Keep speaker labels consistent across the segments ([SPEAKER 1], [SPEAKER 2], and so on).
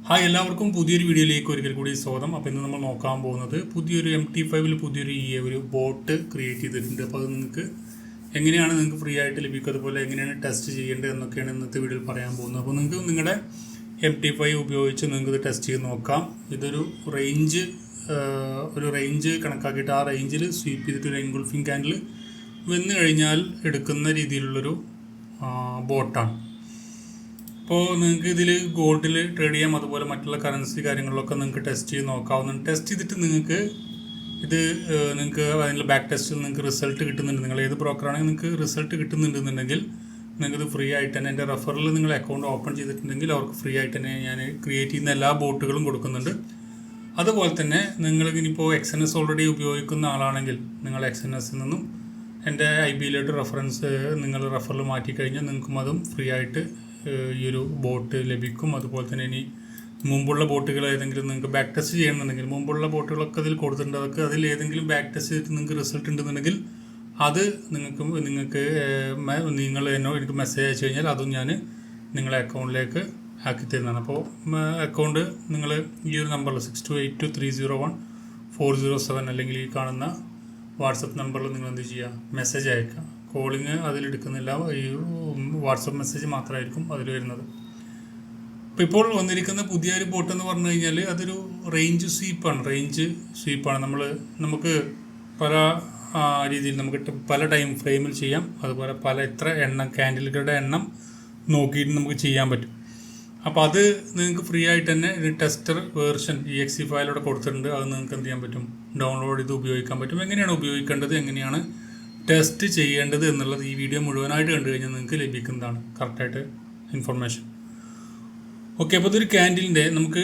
[SPEAKER 1] Hi എല്ലാവർക്കും പുതിയൊരു വീഡിയോയിലേക്ക് ഒരിക്കൽ കൂടി സ്വാഗതം. അപ്പോൾ ഇന്ന് നമ്മൾ നോക്കാൻ പോകുന്നത് പുതിയൊരു MT5 പുതിയൊരു ഒരു ബോട്ട് ക്രിയേറ്റ് ചെയ്തിട്ടുണ്ട്. അപ്പോൾ അത് നിങ്ങൾക്ക് എങ്ങനെയാണ് നിങ്ങൾക്ക് ഫ്രീ ആയിട്ട് ലഭിക്കുക, അതുപോലെ എങ്ങനെയാണ് ടെസ്റ്റ് ചെയ്യേണ്ടത് എന്നൊക്കെയാണ് ഇന്നത്തെ വീഡിയോയിൽ പറയാൻ പോകുന്നത്. അപ്പോൾ നിങ്ങൾക്ക് നിങ്ങളുടെ MT5 ഉപയോഗിച്ച് നിങ്ങൾക്ക് ഇത് ടെസ്റ്റ് ചെയ്ത് നോക്കാം. ഇതൊരു റേഞ്ച് കണക്കാക്കിയിട്ട് ആ റേഞ്ചിൽ സ്വീപ്പ് ചെയ്തിട്ട് ഒരു എൻഗുൾഫിംഗ് ക്യാൻഡിൽ വന്നു കഴിഞ്ഞാൽ എടുക്കുന്ന രീതിയിലുള്ളൊരു ബോട്ടാണ്. അപ്പോൾ നിങ്ങൾക്ക് ഇതിൽ ഗോൾഡിൽ ട്രേഡ് ചെയ്യാം, അതുപോലെ മറ്റുള്ള കറൻസി കാര്യങ്ങളിലൊക്കെ നിങ്ങൾക്ക് ടെസ്റ്റ് ചെയ്ത് നോക്കാവുന്നതാണ്. ടെസ്റ്റ് ചെയ്തിട്ട് നിങ്ങൾക്ക് അതിൻ്റെ ബാക്ക് ടെസ്റ്റിൽ നിങ്ങൾക്ക് റിസൾട്ട് കിട്ടുന്നുണ്ട്. നിങ്ങൾ ഏത് ബ്രോക്കറാണെങ്കിൽ നിങ്ങൾക്ക് റിസൾട്ട് കിട്ടുന്നുണ്ടെന്നുണ്ടെങ്കിൽ നിങ്ങൾക്ക് ഇത് ഫ്രീ ആയിട്ട് തന്നെ എൻ്റെ റെഫറിൽ നിങ്ങൾ അക്കൗണ്ട് ഓപ്പൺ ചെയ്തിട്ടുണ്ടെങ്കിൽ അവർക്ക് ഫ്രീ ആയിട്ട് തന്നെ ഞാൻ ക്രിയേറ്റ് ചെയ്യുന്ന എല്ലാ ബോട്ടുകളും കൊടുക്കുന്നുണ്ട്. അതുപോലെ തന്നെ നിങ്ങൾ ഇനിയിപ്പോൾ XNS ഓൾറെഡി ഉപയോഗിക്കുന്ന ആളാണെങ്കിൽ നിങ്ങൾ XNS നിന്നും എൻ്റെ IBയിലോട്ട് റെഫറൻസ് നിങ്ങൾ റെഫറിൽ മാറ്റിക്കഴിഞ്ഞാൽ നിങ്ങൾക്കും അതും ഫ്രീ ആയിട്ട് ഈ ഒരു ബോട്ട് ലഭിക്കും. അതുപോലെ തന്നെ ഇനി മുമ്പുള്ള ബോട്ടുകൾ ഏതെങ്കിലും നിങ്ങൾക്ക് ബാക്ക് ടെസ്റ്റ് ചെയ്യണമെന്നുണ്ടെങ്കിൽ മുമ്പുള്ള ബോട്ടുകളൊക്കെ അതിൽ കൊടുത്തിട്ടുണ്ട്. അതൊക്കെ അതിൽ ഏതെങ്കിലും ബാക്ക് ടെസ്റ്റ് ചെയ്തിട്ട് നിങ്ങൾക്ക് റിസൾട്ട് ഉണ്ടെന്നുണ്ടെങ്കിൽ അത് നിങ്ങൾക്ക് എനിക്ക് മെസ്സേജ് അയച്ചു കഴിഞ്ഞാൽ അതും ഞാൻ നിങ്ങളെ അക്കൗണ്ടിലേക്ക് ആക്കി തരുന്നതാണ്. അപ്പോൾ അക്കൗണ്ട് നിങ്ങൾ ഈ ഒരു നമ്പറിൽ 6282301407 അല്ലെങ്കിൽ ഈ കാണുന്ന വാട്സപ്പ് നമ്പറിൽ നിങ്ങൾ എന്ത് ചെയ്യുക, മെസ്സേജ് അയക്കുക. കോളിങ് അതിലെടുക്കുന്നില്ല, ഈ വാട്സപ്പ് മെസ്സേജ് മാത്രമായിരിക്കും അതിൽ വരുന്നത്. അപ്പോൾ ഇപ്പോൾ വന്നിരിക്കുന്ന പുതിയൊരു ബോട്ട് എന്ന് പറഞ്ഞു കഴിഞ്ഞാൽ അതൊരു റേഞ്ച് സ്വീപ്പാണ്. നമുക്ക് പല രീതിയിൽ നമുക്ക് പല ടൈം ഫ്രെയിമിൽ ചെയ്യാം. അതുപോലെ എത്ര ക്യാൻഡിലുകളുടെ എണ്ണം നോക്കിയിട്ട് നമുക്ക് ചെയ്യാൻ പറ്റും. അപ്പോൾ അത് നിങ്ങൾക്ക് ഫ്രീ ആയിട്ട് തന്നെ ടെസ്റ്റർ വേർഷൻ EXE ഫയലിലൂടെ കൊടുത്തിട്ടുണ്ട്. അത് നിങ്ങൾക്ക് എന്ത് ചെയ്യാൻ പറ്റും, ഡൗൺലോഡ് ചെയ്ത് ഉപയോഗിക്കാൻ പറ്റും. എങ്ങനെയാണ് ഉപയോഗിക്കേണ്ടത്, എങ്ങനെയാണ് ടെസ്റ്റ് ചെയ്യേണ്ടത് എന്നുള്ളത് ഈ വീഡിയോ മുഴുവനായിട്ട് കണ്ടു കഴിഞ്ഞാൽ നിങ്ങൾക്ക് ലഭിക്കുന്നതാണ് കറക്റ്റായിട്ട് ഇൻഫർമേഷൻ. ഓക്കെ, അപ്പോൾ ഇതൊരു ക്യാൻഡിലിൻ്റെ നമുക്ക്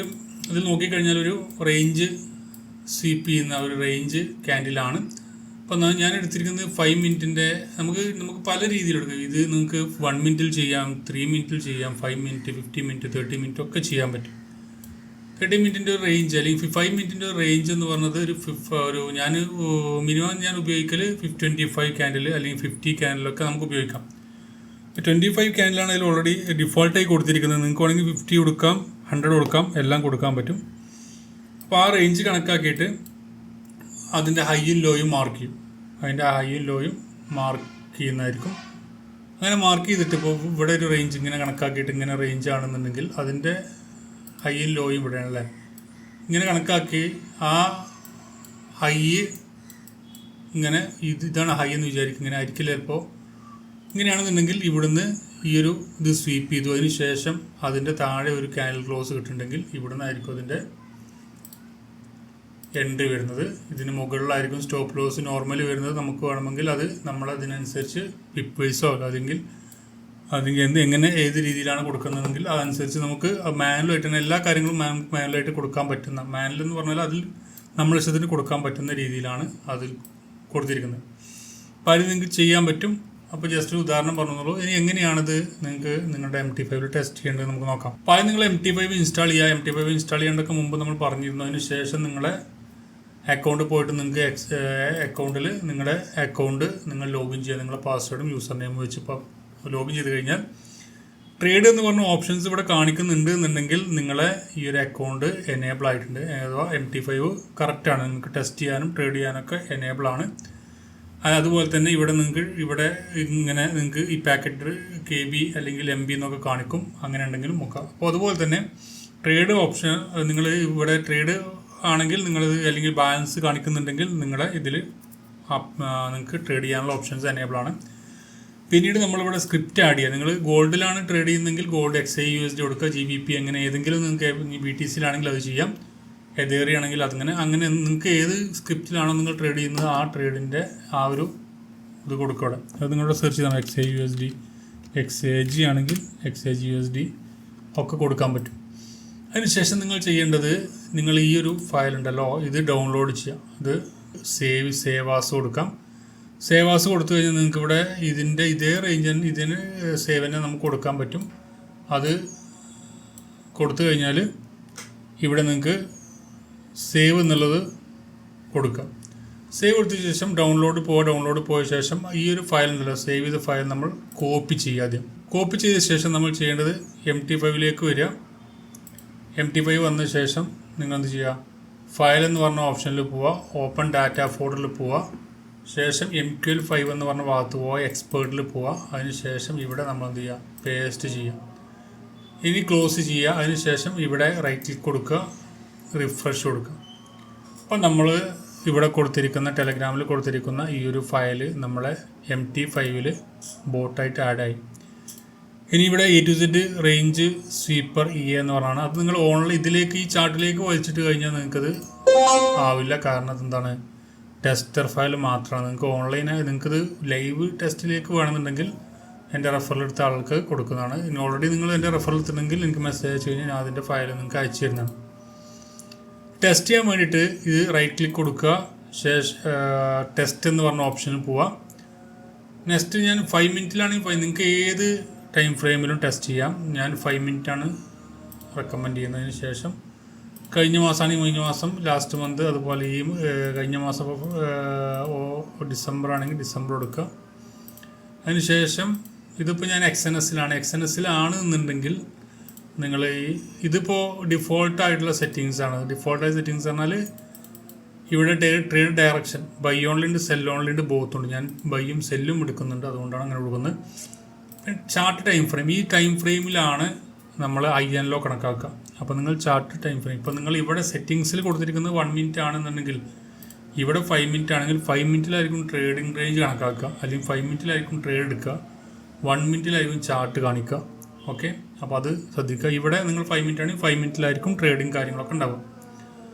[SPEAKER 1] ഇത് നോക്കിക്കഴിഞ്ഞാൽ ഒരു റേഞ്ച് സ്വീപ്പ് ചെയ്യുന്ന ഒരു റേഞ്ച് ക്യാൻഡിലാണ്. അപ്പോൾ ഞാൻ എടുത്തിരിക്കുന്നത് 5 മിനിറ്റിൻ്റെ നമുക്ക് പല രീതിയിലെടുക്കാം. ഇത് നിങ്ങൾക്ക് 1 മിനിറ്റിൽ ചെയ്യാം, 3 മിനിറ്റിൽ ചെയ്യാം, 5 മിനിറ്റ്, 50 മിനിറ്റ്, 30 മിനിറ്റ് ഒക്കെ ചെയ്യാൻ പറ്റും. 30 മിനിറ്റിൻ്റെ ഒരു റേഞ്ച് അല്ലെങ്കിൽ 5 മിനിറ്റിൻ്റെ ഒരു റേഞ്ച് എന്ന് പറഞ്ഞത് മിനിമം ഞാൻ ഉപയോഗിക്കൽ 25 ക്യാൻഡിൽ അല്ലെങ്കിൽ 50 ക്യാൻഡിലൊക്കെ നമുക്ക് ഉപയോഗിക്കാം. 25 ക്യാൻഡിലാണ് അതിൽ ഓൾറെഡി ഡിഫോൾട്ടായി കൊടുത്തിരിക്കുന്നത്. നിങ്ങൾക്ക് വേണമെങ്കിൽ 50 കൊടുക്കാം, 100 കൊടുക്കാം, എല്ലാം കൊടുക്കാൻ പറ്റും. അപ്പോൾ ആ റേഞ്ച് കണക്കാക്കിയിട്ട് അതിൻ്റെ ഹൈയും ലോയും മാർക്ക് ചെയ്യും. ചെയ്യുന്നതായിരിക്കും. അങ്ങനെ മാർക്ക് ചെയ്തിട്ട് ഇപ്പോൾ ഇവിടെ ഒരു റേഞ്ച് ഇങ്ങനെ കണക്കാക്കിയിട്ട് ഇങ്ങനെ റേഞ്ച് ആണെന്നുണ്ടെങ്കിൽ അതിൻ്റെ ഹൈയും ലോയും ഇവിടെയാണല്ലേ, ഇങ്ങനെ കണക്കാക്കി ആ ഹൈ ഇങ്ങനെ ഇതാണ് ഹൈ എന്ന് വിചാരിക്കും. ഇങ്ങനെ ആയിരിക്കില്ല, ചിലപ്പോൾ ഇങ്ങനെയാണെന്നുണ്ടെങ്കിൽ ഇവിടുന്ന് ഇത് സ്വീപ്പ് ചെയ്തു. അതിന് ശേഷം അതിൻ്റെ താഴെ ഒരു ക്യാൻഡിൽ ക്ലോസ് കിട്ടുന്നുണ്ടെങ്കിൽ ഇവിടുന്ന് ആയിരിക്കും അതിൻ്റെ എൻട്രി വരുന്നത്. ഇതിന് മുകളിലായിരിക്കും സ്റ്റോപ്പ് ലോസ് നോർമലി വരുന്നത്. നമുക്ക് വേണമെങ്കിൽ അത് നമ്മളതിനനുസരിച്ച് പിപ്പേഴ്സോ അല്ലെങ്കിൽ എങ്ങനെ ഏത് രീതിയിലാണ് കൊടുക്കുന്നതെങ്കിൽ അതനുസരിച്ച് നമുക്ക് മാനുവലായിട്ട് തന്നെ എല്ലാ കാര്യങ്ങളും മാനുവലായിട്ട് കൊടുക്കാൻ പറ്റുന്ന, മാനുവൽ എന്ന് പറഞ്ഞാൽ അതിൽ നമ്മുടെ ഇഷ്ടത്തിന് കൊടുക്കാൻ പറ്റുന്ന രീതിയിലാണ് അതിൽ കൊടുത്തിരിക്കുന്നത്. അപ്പോൾ അത് നിങ്ങൾക്ക് ചെയ്യാൻ പറ്റും. അപ്പോൾ ജസ്റ്റ് ഒരു ഉദാഹരണം പറഞ്ഞോളൂ. ഇനി എങ്ങനെയാണിത് നിങ്ങൾക്ക് നിങ്ങളുടെ MT5 ടെസ്റ്റ് ചെയ്യേണ്ടത് നമുക്ക് നോക്കാം. അപ്പോൾ അത് നിങ്ങൾ MT5 ഇൻസ്റ്റാൾ ചെയ്യുക. MT5 ഇൻസ്റ്റാൾ ചെയ്യേണ്ടതൊക്കെ മുമ്പ് നമ്മൾ പറഞ്ഞിരുന്നു. അതിന് ശേഷം നിങ്ങളെ അക്കൗണ്ട് പോയിട്ട് നിങ്ങൾക്ക് അക്കൗണ്ടിൽ നിങ്ങളുടെ അക്കൗണ്ട് നിങ്ങൾ ലോഗിൻ ചെയ്യുക. നിങ്ങളുടെ പാസ്വേഡും യൂസർ നെയിമും വെച്ച് ഇപ്പോൾ ലോഗിൻ ചെയ്ത് കഴിഞ്ഞാൽ ട്രേഡ് എന്ന് പറഞ്ഞ ഓപ്ഷൻസ് ഇവിടെ കാണിക്കുന്നുണ്ട് എന്നുണ്ടെങ്കിൽ നിങ്ങളെ ഈ ഒരു അക്കൗണ്ട് എനേബിൾ ആയിട്ടുണ്ട്. അഥവാ MT5 കറക്റ്റാണ്, നിങ്ങൾക്ക് ടെസ്റ്റ് ചെയ്യാനും ട്രേഡ് ചെയ്യാനൊക്കെ എനേബിൾ ആണ്. അതുപോലെ തന്നെ നിങ്ങൾക്ക് ഈ പാക്കറ്റ് KB അല്ലെങ്കിൽ MB എന്നൊക്കെ കാണിക്കും. അങ്ങനെ ഉണ്ടെങ്കിലും നോക്കാം. അപ്പോൾ അതുപോലെ തന്നെ ട്രേഡ് ഓപ്ഷൻ നിങ്ങൾ ഇവിടെ ട്രേഡ് ആണെങ്കിൽ നിങ്ങളിത് അല്ലെങ്കിൽ ബാലൻസ് കാണിക്കുന്നുണ്ടെങ്കിൽ നിങ്ങളുടെ ഇതിൽ നിങ്ങൾക്ക് ട്രേഡ് ചെയ്യാനുള്ള ഓപ്ഷൻസ് എനേബിൾ ആണ്. പിന്നീട് നമ്മളിവിടെ സ്ക്രിപ്റ്റ് ആഡ് ചെയ്യുക. നിങ്ങൾ ഗോൾഡിലാണ് ട്രേഡ് ചെയ്യുന്നതെങ്കിൽ ഗോൾഡ് XAUSD കൊടുക്കുക, GBP അങ്ങനെ ഏതെങ്കിലും നിങ്ങൾക്ക് BTCയിലാണെങ്കിൽ അത് ചെയ്യാം, എതേറി ആണെങ്കിൽ അങ്ങനെ നിങ്ങൾക്ക് ഏത് സ്ക്രിപ്റ്റിലാണോ നിങ്ങൾ ട്രേഡ് ചെയ്യുന്നത് ആ ട്രേഡിൻ്റെ ആ ഒരു ഇത് കൊടുക്കുക. അവിടെ അത് നിങ്ങളുടെ സെർച്ച് ചെയ്താൽ XAUSD, XAG ആണെങ്കിൽ XAGUSD ഒക്കെ കൊടുക്കാൻ പറ്റും. അതിനുശേഷം നിങ്ങൾ ചെയ്യേണ്ടത് നിങ്ങൾ ഈ ഒരു ഫയൽ ഉണ്ടല്ലോ ഇത് ഡൗൺലോഡ് ചെയ്യുക. ഇത് സേവാസ് കൊടുക്കാം. സേവാസ് കൊടുത്തു കഴിഞ്ഞാൽ നിങ്ങൾക്ക് ഇവിടെ ഇതേ റേഞ്ചിന് ഇതിന് സേവനം നമുക്ക് കൊടുക്കാൻ പറ്റും. അത് കൊടുത്തു കഴിഞ്ഞാൽ ഇവിടെ നിങ്ങൾക്ക് സേവ് എന്നുള്ളത് കൊടുക്കാം. സേവ് കൊടുത്ത ശേഷം ഡൗൺലോഡ് പോയ ശേഷം ഈ ഒരു ഫയൽ ഉണ്ടല്ലോ സേവ് ചെയ്ത ഫയൽ നമ്മൾ കോപ്പി ചെയ്യുക. ആദ്യം കോപ്പി ചെയ്ത ശേഷം നമ്മൾ ചെയ്യേണ്ടത് MT5 വരിക. MT5 വന്ന ശേഷം നിങ്ങൾ എന്ത് ചെയ്യുക, ഫയൽ എന്ന് പറഞ്ഞ ഓപ്ഷനിൽ പോവുക, ഓപ്പൺ ഡാറ്റ ഫോൾഡറിൽ പോവുക, ശേഷം MQL5 എന്ന് പറഞ്ഞ ഭാഗത്ത് പോവുക, എക്സ്പേർട്ടിൽ പോവുക. അതിനുശേഷം ഇവിടെ നമ്മൾ എന്ത് ചെയ്യുക, പേസ്റ്റ് ചെയ്യുക. ഇനി ക്ലോസ് ചെയ്യുക. അതിനുശേഷം ഇവിടെ റൈറ്റ് ക്ലിക്ക് കൊടുക്കുക, റിഫ്രഷ് കൊടുക്കുക. അപ്പം നമ്മൾ ഇവിടെ കൊടുത്തിരിക്കുന്ന ടെലഗ്രാമിൽ കൊടുത്തിരിക്കുന്ന ഈ ഒരു ഫയൽ നമ്മളെ MT5 ബോട്ടായിട്ട് ആഡായി. ഇനി ഇവിടെ A to Z range sweeper EA എന്ന് പറഞ്ഞാണ്. അത് നിങ്ങൾ ഓൺലൈൻ ഇതിലേക്ക് ഈ ചാർട്ടിലേക്ക് വലിച്ചിട്ട് കഴിഞ്ഞാൽ നിങ്ങൾക്കത് ആവില്ല. കാരണം അതെന്താണ്, ടെസ്റ്റർ ഫയൽ മാത്രമാണ്. നിങ്ങൾക്ക് ഓൺലൈനായി നിങ്ങൾക്കത് ലൈവ് ടെസ്റ്റിലേക്ക് വേണമെന്നുണ്ടെങ്കിൽ എൻ്റെ റെഫറൽ എടുത്ത ആൾക്ക് കൊടുക്കുന്നതാണ്. ഇനി ഓൾറെഡി നിങ്ങൾ എൻ്റെ റെഫറൽ എടുത്തിട്ടുണ്ടെങ്കിൽ എനിക്ക് മെസ്സേജ് അയച്ചു കഴിഞ്ഞാൽ ഞാൻ അതിൻ്റെ ഫയൽ നിങ്ങൾക്ക് അയച്ചു തരുന്നതാണ്. ടെസ്റ്റ് ചെയ്യാൻ വേണ്ടിയിട്ട് ഇത് റൈറ്റ് ക്ലിക്ക് കൊടുക്കുക, ശേഷം ടെസ്റ്റ് എന്ന് പറഞ്ഞ ഓപ്ഷനിൽ പോവുക. നെക്സ്റ്റ് ഞാൻ 5 മിനിറ്റിലാണെങ്കിൽ നിങ്ങൾക്ക് ഏത് ടൈം ഫ്രെയിമിലും ടെസ്റ്റ് ചെയ്യാം. ഞാൻ 5 മിനിറ്റാണ് റെക്കമെൻഡ് ചെയ്യുന്നതിന് ശേഷം കഴിഞ്ഞ മാസമാണെങ്കിൽ കഴിഞ്ഞ മാസം, ലാസ്റ്റ് മന്ത്, അതുപോലെ ഈ കഴിഞ്ഞ മാസം ഡിസംബർ ആണെങ്കിൽ ഡിസംബർ കൊടുക്കുക. അതിനുശേഷം ഇതിപ്പോൾ ഞാൻ XNSലാണ് എന്നുണ്ടെങ്കിൽ നിങ്ങൾ ഇതിപ്പോൾ ഡിഫോൾട്ടായിട്ടുള്ള സെറ്റിങ്സ് ആണ്. ഡിഫോൾട്ടായ സെറ്റിങ്സ് പറഞ്ഞാൽ ഇവിടെ ട്രേഡ് ഡയറക്ഷൻ ബൈ ഓൺലി ഉണ്ട്, സെൽ ഓൺലി ഉണ്ട്, ബോത്ത് ഉണ്ട്. ഞാൻ ബൈയും സെല്ലും എടുക്കുന്നുണ്ട്, അതുകൊണ്ടാണ് അങ്ങനെ കൊടുക്കുന്നത്. ചാർട്ട് ടൈം ഫ്രെയിം, ഈ ടൈം ഫ്രെയിമിലാണ് നമ്മൾ INLO കണക്കാക്കുക. അപ്പോൾ നിങ്ങൾ ചാർട്ട് ടൈം ഫ്രെയിം, ഇപ്പോൾ നിങ്ങൾ ഇവിടെ സെറ്റിങ്സിൽ കൊടുത്തിരിക്കുന്നത് 1 മിനിറ്റ് ആണെന്നുണ്ടെങ്കിൽ ഇവിടെ 5 മിനിറ്റ് ആണെങ്കിൽ 5 മിനിറ്റിലായിരിക്കും ട്രേഡിംഗ് റേഞ്ച് കണക്കാക്കുക, അല്ലെങ്കിൽ 5 മിനിറ്റിലായിരിക്കും ട്രേഡ് എടുക്കുക, 1 മിനിറ്റിലായിരിക്കും ചാർട്ട് കാണിക്കുക. ഓക്കെ, അപ്പോൾ അത് ശ്രദ്ധിക്കുക. ഇവിടെ നിങ്ങൾ 5 മിനിറ്റ് ആണെങ്കിൽ 5 മിനിറ്റിലായിരിക്കും ട്രേഡിങ് കാര്യങ്ങളൊക്കെ ഉണ്ടാവുക.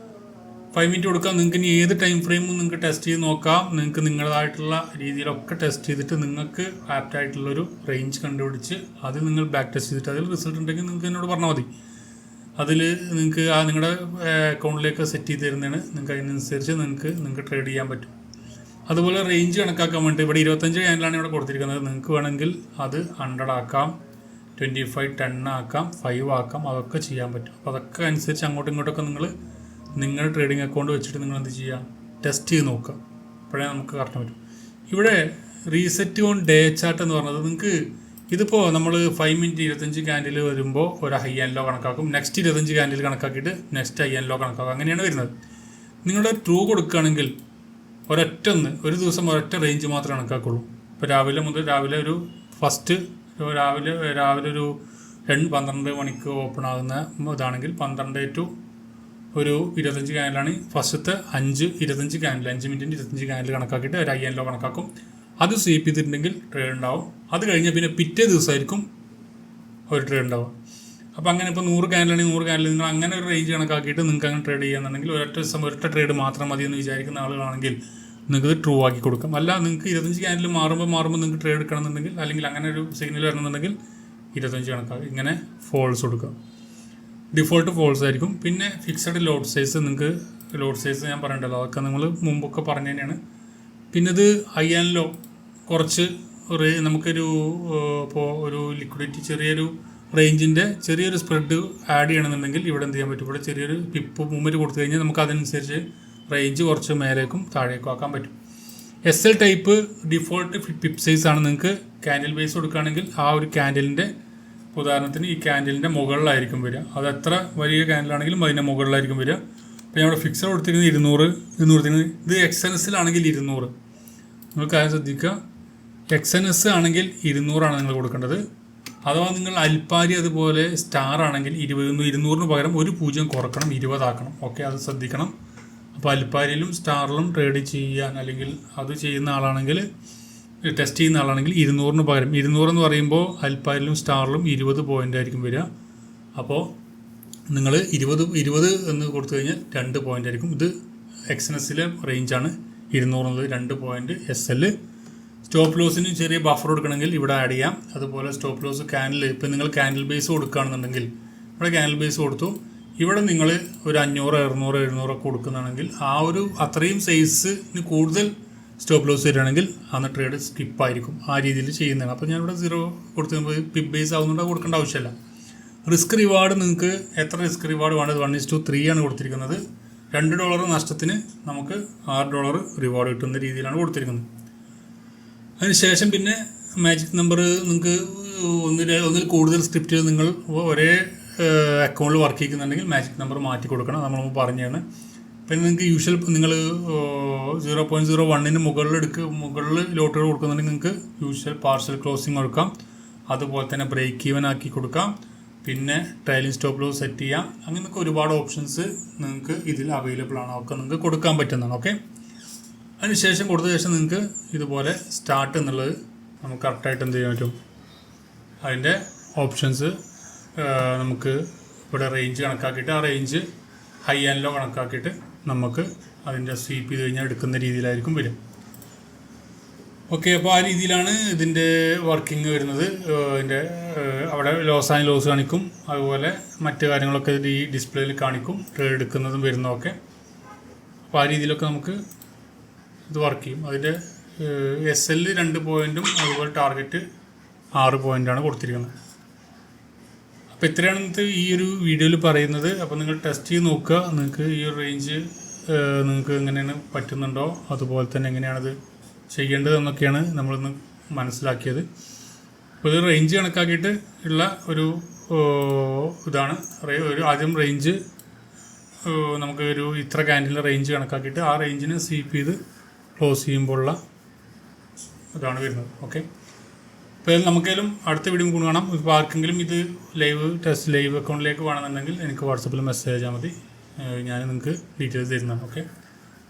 [SPEAKER 1] 5 മിനിറ്റ് കൊടുക്കാം. നിങ്ങൾക്ക് ഇനി ഏത് ടൈം ഫ്രെയിമും നിങ്ങൾക്ക് ടെസ്റ്റ് ചെയ്ത് നോക്കാം. നിങ്ങൾക്ക് നിങ്ങളതായിട്ടുള്ള രീതിയിലൊക്കെ ടെസ്റ്റ് ചെയ്തിട്ട് നിങ്ങൾക്ക് ആപ്റ്റായിട്ടുള്ളൊരു റേഞ്ച് കണ്ടുപിടിച്ച് അത് നിങ്ങൾ ബാക്ക് ടെസ്റ്റ് ചെയ്തിട്ട് അതിൽ റിസൾട്ട് ഉണ്ടെങ്കിൽ നിങ്ങൾക്ക് എന്നോട് പറഞ്ഞാൽ മതി. അതിൽ നിങ്ങൾക്ക് നിങ്ങളുടെ അക്കൗണ്ടിലേക്ക് സെറ്റ് ചെയ്ത് തരുന്നതാണ്. നിങ്ങൾക്ക് അതിനനുസരിച്ച് നിങ്ങൾക്ക് ട്രേഡ് ചെയ്യാൻ പറ്റും. അതുപോലെ റേഞ്ച് കണക്കാക്കാൻ വേണ്ടി ഇവിടെ 25 ക്യാൻഡിലാണ് ഇവിടെ കൊടുത്തിരിക്കുന്നത്. നിങ്ങൾക്ക് വേണമെങ്കിൽ അത് 100 ആക്കാം, 25, 10 ആക്കാം, 5 ആക്കാം, അതൊക്കെ ചെയ്യാൻ പറ്റും. അപ്പോൾ അതൊക്കെ അനുസരിച്ച് അങ്ങോട്ടും ഇങ്ങോട്ടൊക്കെ നിങ്ങളുടെ ട്രേഡിംഗ് അക്കൗണ്ട് വെച്ചിട്ട് നിങ്ങൾ എന്ത് ചെയ്യുക, ടെസ്റ്റ് ചെയ്ത് നോക്കുക. അപ്പോഴേ നമുക്ക് കറക്റ്റ് പറ്റും. ഇവിടെ റീസെറ്റ് ഓൺ ഡേ ചാർട്ട് എന്ന് പറഞ്ഞത് നിങ്ങൾക്ക് ഇതിപ്പോൾ നമ്മൾ 5 മിനിറ്റ് 25 ക്യാൻഡിൽ വരുമ്പോൾ ഒരു INLO കണക്കാക്കും, നെക്സ്റ്റ് 25 ക്യാൻഡിൽ കണക്കാക്കിയിട്ട് നെക്സ്റ്റ് INLO കണക്കാക്കും, അങ്ങനെയാണ് വരുന്നത്. നിങ്ങളുടെ ട്രൂ കൊടുക്കുകയാണെങ്കിൽ ഒരു ദിവസം ഒരൊറ്റ റേഞ്ച് മാത്രമേ കണക്കാക്കുള്ളൂ. ഇപ്പോൾ രാവിലെ ഒരു ഫസ്റ്റ് രാവിലെ ഒരു 12 മണിക്ക് ഓപ്പൺ ആകുന്ന ഇതാണെങ്കിൽ 12 to ഒരു 25 ക്യാൻഡിലാണ് ഫസ്റ്റത്തെ 25 ക്യാൻഡിൽ 5 മിനിറ്റിൻ്റെ 25 ക്യാൻഡിൽ കണക്കാക്കിയിട്ട് ഒരു INLO കണക്കാക്കും. അത് സ്വീപ്പ് ചെയ്തിട്ടുണ്ടെങ്കിൽ ട്രേഡ് ഉണ്ടാവും. അത് കഴിഞ്ഞാൽ പിന്നെ പിറ്റേ ദിവസമായിരിക്കും ഒരു ട്രേഡ് ഉണ്ടാവുക. അപ്പോൾ അങ്ങനെ ഇപ്പോൾ 100 ക്യാൻഡിലാണെങ്കിൽ 100 ക്യാൻഡിൽ നിങ്ങൾ അങ്ങനെ ഒരു റേഞ്ച് കണക്കാക്കിയിട്ട് നിങ്ങൾക്ക് അങ്ങനെ ട്രേഡ് ചെയ്യാന്നുണ്ടെങ്കിൽ ഒരൊറ്റ ട്രേഡ് മാത്രം മതി എന്ന് വിചാരിക്കുന്ന ആളുകളാണെങ്കിൽ നിങ്ങൾക്ക് ട്രൂ ആക്കി കൊടുക്കാം. അല്ല, നിങ്ങൾക്ക് 25 ക്യാൻഡിൽ മാറുമ്പോൾ നിങ്ങൾക്ക് ട്രേഡ് എടുക്കണമെന്നുണ്ടെങ്കിൽ, അല്ലെങ്കിൽ അങ്ങനെ ഒരു സിഗ്നൽ വരണമെന്നുണ്ടെങ്കിൽ 25 കണക്കാക്കി ഇങ്ങനെ ഫോൾസ് കൊടുക്കുക. ഡിഫോൾട്ട് ഫോൾസ് ആയിരിക്കും. പിന്നെ fixed load size, load size ഞാൻ പറയണ്ടല്ലോ, അതൊക്കെ നിങ്ങൾ മുമ്പൊക്കെ പറഞ്ഞു തന്നെയാണ്. പിന്നെ ഇത് INLO കുറച്ച് നമുക്കൊരു ഇപ്പോൾ ഒരു ലിക്വിഡിറ്റി ചെറിയൊരു റേഞ്ചിൻ്റെ ചെറിയൊരു സ്പ്രെഡ് ആഡ് ചെയ്യണമെന്നുണ്ടെങ്കിൽ ഇവിടെ എന്ത് ചെയ്യാൻ പറ്റും, ഇവിടെ ചെറിയൊരു പിപ്പ് മൂവ്മെൻറ്റ് കൊടുത്തു കഴിഞ്ഞാൽ നമുക്ക് അതനുസരിച്ച് റേഞ്ച് കുറച്ച് മേലേക്കും താഴേക്കും ആക്കാൻ പറ്റും. SL type default pip size ആണ്. നിങ്ങൾക്ക് ക്യാൻഡിൽ ബേസ് കൊടുക്കുകയാണെങ്കിൽ ആ ഒരു ക്യാൻഡിലിൻ്റെ, ഉദാഹരണത്തിന് ഈ ക്യാൻഡിലിൻ്റെ മുകളിലായിരിക്കും വരിക. അത് എത്ര വലിയ ക്യാൻഡിലാണെങ്കിലും അതിൻ്റെ മുകളിലായിരിക്കും വരിക. അപ്പോൾ ഞങ്ങളുടെ ഫിക്സർ കൊടുത്തിരിക്കുന്നത് 200. ഇത് XNSലാണെങ്കിൽ 200. നിങ്ങൾ കാര്യം ശ്രദ്ധിക്കുക, XNS ആണെങ്കിൽ 200 നിങ്ങൾ കൊടുക്കേണ്ടത്. അഥവാ നിങ്ങൾ അൽപ്പാരി അതുപോലെ സ്റ്റാർ ആണെങ്കിൽ 200 പകരം ഒരു 0 കുറക്കണം, 20 ആക്കണം. ഓക്കെ, അത് ശ്രദ്ധിക്കണം. അപ്പോൾ അൽപ്പാരിയിലും സ്റ്റാറിലും ട്രേഡ് ചെയ്യാൻ, അല്ലെങ്കിൽ അത് ചെയ്യുന്ന ആളാണെങ്കിൽ, ടെസ്റ്റ് ചെയ്യുന്ന ആളാണെങ്കിൽ 200 പകരം 200 എന്ന് പറയുമ്പോൾ അൽപ്പാരിലും സ്റ്റാറിലും 20 പോയിൻ്റ് ആയിരിക്കും വരിക. അപ്പോൾ നിങ്ങൾ 20 എന്ന് കൊടുത്തു കഴിഞ്ഞാൽ 2 പോയിൻ്റ് ആയിരിക്കും. ഇത് XNSലെ റേഞ്ചാണ് 200 2 പോയിൻ്റ്. SL സ്റ്റോപ്പ് ലോസിന് ചെറിയ ബഫർ കൊടുക്കണമെങ്കിൽ ഇവിടെ ആഡ് ചെയ്യാം. അതുപോലെ സ്റ്റോപ്പ് ലോസ് ക്യാൻഡിൽ, ഇപ്പം നിങ്ങൾ ക്യാൻഡിൽ ബേസ് കൊടുക്കുകയാണെന്നുണ്ടെങ്കിൽ ഇവിടെ ക്യാൻഡിൽ ബേസ് കൊടുത്തു, ഇവിടെ നിങ്ങൾ ഒരു 500, 600, 700 ഒക്കെ കൊടുക്കുന്നതാണെങ്കിൽ ആ ഒരു അത്രയും സൈസിന് കൂടുതൽ സ്റ്റോപ്പ് ലോസ് വരികയാണെങ്കിൽ അന്ന് ട്രേഡ് സ്കിപ്പായിരിക്കും. ആ രീതിയിൽ ചെയ്യുന്നതാണ്. അപ്പോൾ ഞാനിവിടെ 0 കൊടുത്ത് പിപ്പ് ബേസ് ആവുന്നുണ്ട്, കൊടുക്കേണ്ട ആവശ്യമില്ല. റിസ്ക് റിവാർഡ് നിങ്ങൾക്ക് എത്ര റിസ്ക് റിവാർഡ് വേണ്ടത്, 1:3 ആണ് കൊടുത്തിരിക്കുന്നത്. $2 നഷ്ടത്തിന് നമുക്ക് $6 റിവാർഡ് കിട്ടുന്ന രീതിയിലാണ് കൊടുത്തിരിക്കുന്നത്. അതിനുശേഷം പിന്നെ മാജിക് നമ്പർ നിങ്ങൾക്ക് ഒന്നിൽ കൂടുതൽ സ്ക്രിപ്റ്റുകൾ നിങ്ങൾ ഒരേ അക്കൗണ്ടിൽ വർക്ക് ചെയ്യുന്നുണ്ടെങ്കിൽ മാജിക് നമ്പർ മാറ്റി കൊടുക്കണം. നമ്മൾ പറഞ്ഞതാണ്. പിന്നെ നിങ്ങൾക്ക് യൂഷ്വൽ നിങ്ങൾ 0.01 മുകളിൽ ലോട്ടുകൾ കൊടുക്കുന്നുണ്ടെങ്കിൽ നിങ്ങൾക്ക് യൂഷ്വൽ പാർഷ്യൽ ക്ലോസിങ് കൊടുക്കാം. അതുപോലെ തന്നെ ബ്രേക്ക് ഈവൻ ആക്കി കൊടുക്കാം. പിന്നെ ട്രailing സ്റ്റോപ്പ് ലോസ് സെറ്റ് ചെയ്യാം. അങ്ങനെയൊക്കെ ഒരുപാട് ഓപ്ഷൻസ് നിങ്ങൾക്ക് ഇതിൽ അവൈലബിൾ ആണ്. ഒക്കെ നിങ്ങൾക്ക് കൊടുക്കാൻ പറ്റുന്നതാണ്. ഓക്കെ, അതിനുശേഷം കൊടുത്ത ശേഷം നിങ്ങൾക്ക് ഇതുപോലെ സ്റ്റാർട്ട് എന്നുള്ളത് നമുക്ക് കറക്റ്റായിട്ട് എന്ത് ചെയ്യാൻ പറ്റും. അതിൻ്റെ ഓപ്ഷൻസ് നമുക്ക് ഇവിടെ റേഞ്ച് കണക്കാക്കിയിട്ട് ആ റേഞ്ച് ഹൈ ആൻഡ് ലോ കണക്കാക്കിയിട്ട് നമുക്ക് അതിൻ്റെ സ്വീപ്പ് ചെയ്ത് കഴിഞ്ഞാൽ എടുക്കുന്ന രീതിയിലായിരിക്കും വരും. ഓക്കെ, അപ്പോൾ ആ രീതിയിലാണ് ഇതിൻ്റെ വർക്കിംഗ് വരുന്നത്. ഇതിൻ്റെ അവിടെ ലോസ് ആൻഡ് ലോസ് കാണിക്കും. അതുപോലെ മറ്റു കാര്യങ്ങളൊക്കെ ഈ ഡിസ്പ്ലേയിൽ കാണിക്കും, ട്രേഡ് എടുക്കുന്നതും വരുന്നതൊക്കെ. അപ്പോൾ ആ രീതിയിലൊക്കെ നമുക്ക് ഇത് വർക്ക് ചെയ്യും. അതിൻ്റെ SL 2 പോയിൻറ്റും അതുപോലെ ടാർഗറ്റ് 6 പോയിൻ്റാണ് കൊടുത്തിരിക്കുന്നത്. അപ്പോൾ ഇത്രയാണ് ഇന്നത്തെ ഈ ഒരു വീഡിയോയിൽ പറയുന്നത്. അപ്പോൾ നിങ്ങൾ ടെസ്റ്റ് ചെയ്ത് നോക്കുക. നിങ്ങൾക്ക് ഈ ഒരു റേഞ്ച് നിങ്ങൾക്ക് എങ്ങനെയാണ് പറ്റുന്നുണ്ടോ, അതുപോലെ തന്നെ എങ്ങനെയാണത് ചെയ്യേണ്ടതെന്നൊക്കെയാണ് നമ്മളിന്ന് മനസ്സിലാക്കിയത്. അപ്പോൾ ഇത് റേഞ്ച് കണക്കാക്കിയിട്ട് ഉള്ള ഒരു ഇതാണ്. ആദ്യം റേഞ്ച് നമുക്ക് ഒരു ഇത്ര ക്യാൻഡിലിൻ്റെ റേഞ്ച് കണക്കാക്കിയിട്ട് ആ റേഞ്ചിന് സ്വീപ്പ് ചെയ്ത് ക്ലോസ് ചെയ്യുമ്പോഴുള്ള ഇതാണ് വരുന്നത്. ഓക്കെ, അപ്പോൾ നമുക്കേലും അടുത്ത വീഡിയോ കൂടി കാണാം. ഇപ്പോൾ ആർക്കെങ്കിലും ഇത് ലൈവ് അക്കൗണ്ടിലേക്ക് വേണമെന്നുണ്ടെങ്കിൽ എനിക്ക് വാട്സപ്പിൽ മെസ്സേജ് അയച്ചാൽ മതി. ഞാൻ നിങ്ങൾക്ക് ഡീറ്റെയിൽസ് തരുന്നതാണ്. ഓക്കെ,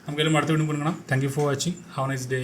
[SPEAKER 1] നമുക്കേലും അടുത്ത വീഡിയോ കൂടി കാണാം. Thank you for watching. Have A nice day.